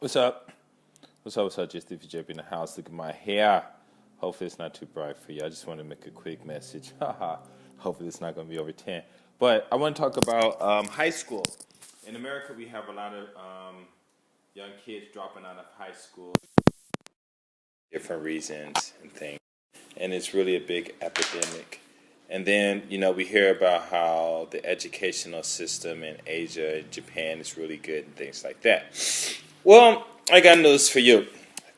What's up? What's up? Just if you're in the house, look at my hair. Hopefully it's not too bright for you. I just want to make a quick message. Hopefully it's not going to be over 10. But I want to talk about high school. In America, we have a lot of young kids dropping out of high school, different reasons and things. And it's really a big epidemic. And then, we hear about how the educational system in Asia and Japan is really good and things like that. Well, I got news for you.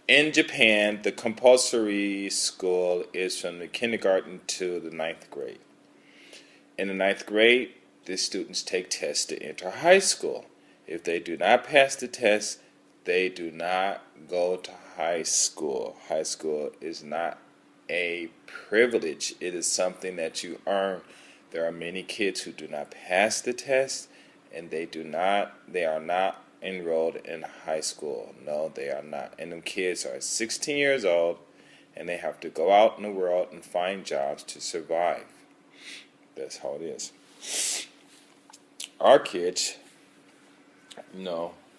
In Japan, the compulsory school is from the kindergarten to the ninth grade. In the ninth grade, the students take tests to enter high school. If they do not pass the test, they do not go to high school. High school is not a privilege. It is something that you earn. There are many kids who do not pass the test, and they are not enrolled in high school. No, they are not. And them kids are 16 years old, and they have to go out in the world and find jobs to survive. That's how it is. Our kids,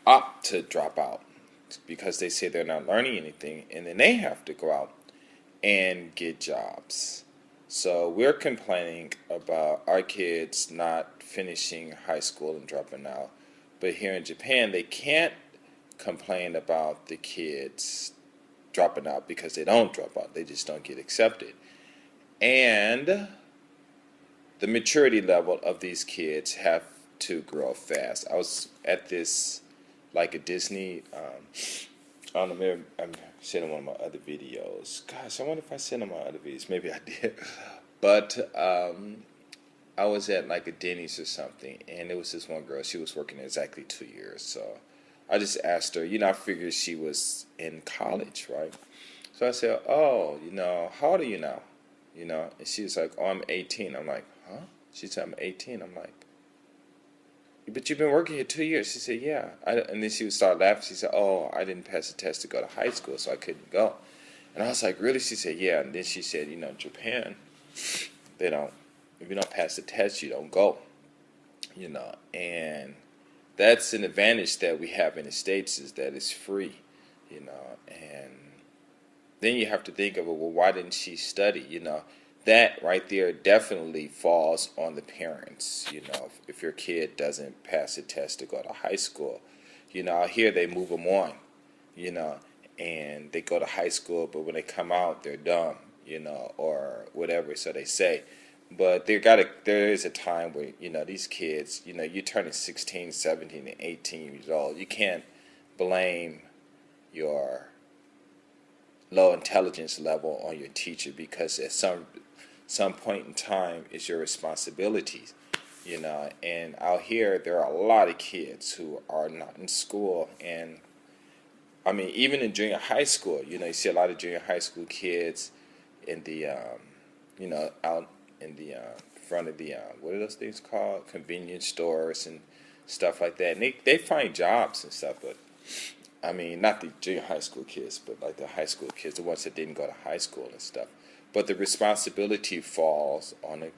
opt to drop out because they say they're not learning anything, and then they have to go out and get jobs. So we're complaining about our kids not finishing high school and dropping out. But here in Japan, they can't complain about the kids dropping out because they don't drop out. They just don't get accepted. And the maturity level of these kids have to grow fast. I was at this, like a Disney, I don't know, maybe I'm sending one of my other videos. Gosh, I wonder if I sent them my other videos. Maybe I did. But I was at like a Denny's or something, and there was this one girl. She was working exactly 2 years. So I just asked her, I figured she was in college, right? So I said, oh, how old are you now? And she was like, oh, I'm 18. I'm like, huh? She said, I'm 18. I'm like, but you've been working here 2 years. She said, yeah. And then she would start laughing. She said, oh, I didn't pass the test to go to high school, so I couldn't go. And I was like, really? She said, yeah. And then she said, Japan, they don't, if you don't pass the test, you don't go. And that's an advantage that we have in the States, is that it's free, and then you have to think of, well, why didn't she study? That right there definitely falls on the parents. If your kid doesn't pass the test to go to high school, out here they move them on, and they go to high school, but when they come out, they're dumb, or whatever, so they say. But there is a time where, these kids, you're turning 16, 17, and 18 years old. You can't blame your low intelligence level on your teacher, because at some point in time it's your responsibility. And out here there are a lot of kids who are not in school, and I mean, even in junior high school, you see a lot of junior high school kids in the out in the front of the what are those things called, convenience stores and stuff like that, and they find jobs and stuff. But I mean, not the junior high school kids, but like the high school kids, the ones that didn't go to high school and stuff. But the responsibility falls on the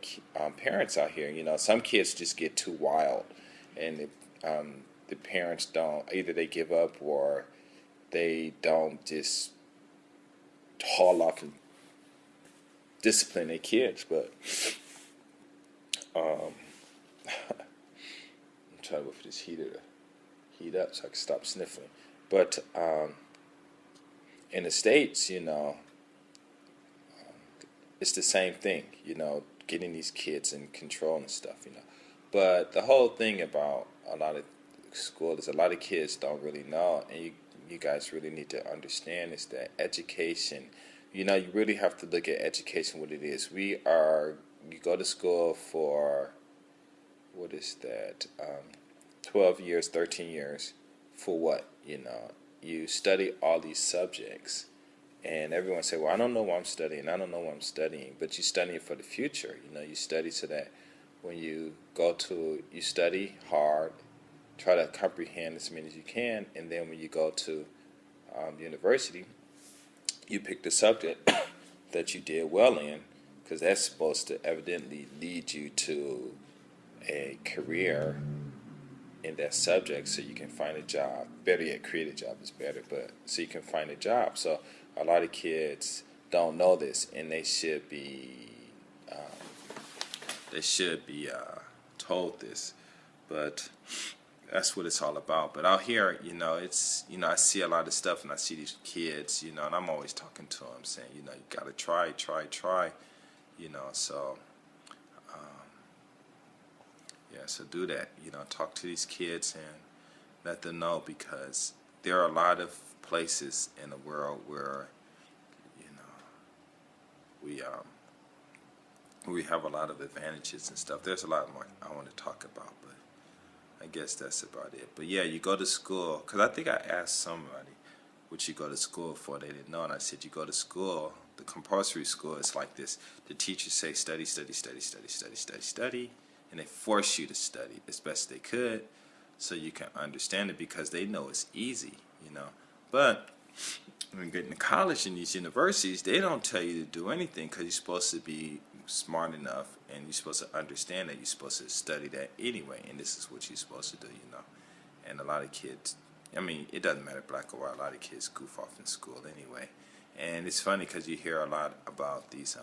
parents out here. Some kids just get too wild, and the parents don't, either they give up or they don't just haul off and discipline their kids. But I'm trying to wait for this heater to heat up so I can stop sniffling. But in the States, it's the same thing, getting these kids in control and stuff, But the whole thing about a lot of school is a lot of kids don't really know, and you guys really need to understand, is that education, you really have to look at education what it is. You go to school for, what is that, 12 years, 13 years, for what? You study all these subjects, and everyone say, well, I don't know what I'm studying, but you're studying for the future. You study so that when you you study hard, try to comprehend as many as you can, and then when you go to university, you pick the subject that you did well in, because that's supposed to evidently lead you to a career in that subject so you can find a job. Better yet, create a job is better, but so you can find a job. So a lot of kids don't know this, and they should be told this. But that's what it's all about. But out here, it's I see a lot of stuff, and I see these kids, and I'm always talking to them, saying, you gotta try, try, try, So yeah, so do that. Talk to these kids and let them know, because there are a lot of places in the world where you know we have a lot of advantages and stuff. There's a lot more I want to talk about, but I guess that's about it. But yeah, you go to school, because I think I asked somebody what you go to school for. They didn't know, and I said, you go to school, the compulsory school is like this. The teachers say study, study, study, study, study, study, study, and they force you to study as best they could so you can understand it, because they know it's easy. But when you get into college and these universities, they don't tell you to do anything, because you're supposed to be smart enough and you're supposed to understand that you're supposed to study that anyway, and this is what you're supposed to do. And a lot of kids, it doesn't matter black or white, a lot of kids goof off in school anyway. And it's funny because you hear a lot about these,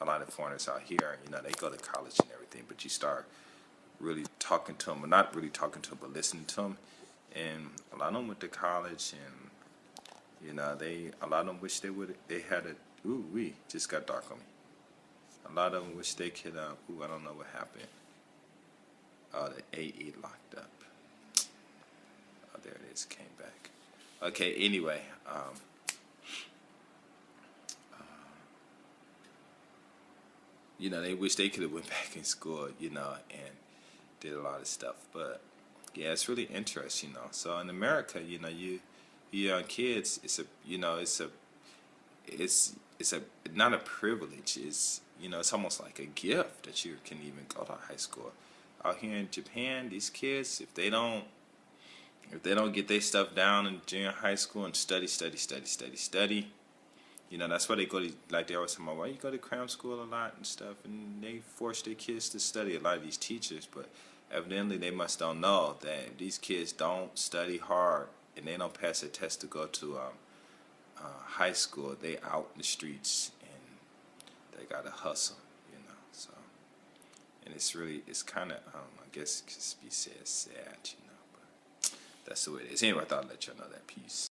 a lot of foreigners out here, they go to college and everything, but you start really talking to them, or not really talking to them, but listening to them. And a lot of them went to college, and a lot of them wish they had a, just got dark on me. A lot of them wish they could, I don't know what happened. The AE locked up. Oh, there it is, came back. Okay, anyway, they wish they could have went back in school, and did a lot of stuff. But yeah, it's really interesting. So in America, you young kids, it's a not a privilege. It's almost like a gift that you can even go to high school. Out here in Japan, these kids, if they don't get their stuff down in junior high school and study, study, study, study, study, that's why they go to, like they always say, why you go to cram school a lot and stuff, and they force their kids to study, a lot of these teachers. But evidently they must don't know that if these kids don't study hard and they don't pass a test to go to high school, they out in the streets and they gotta hustle. So, and it's kind of, I guess, just be said sad, but that's the way it is. Anyway, I thought I'd let y'all know that. Peace.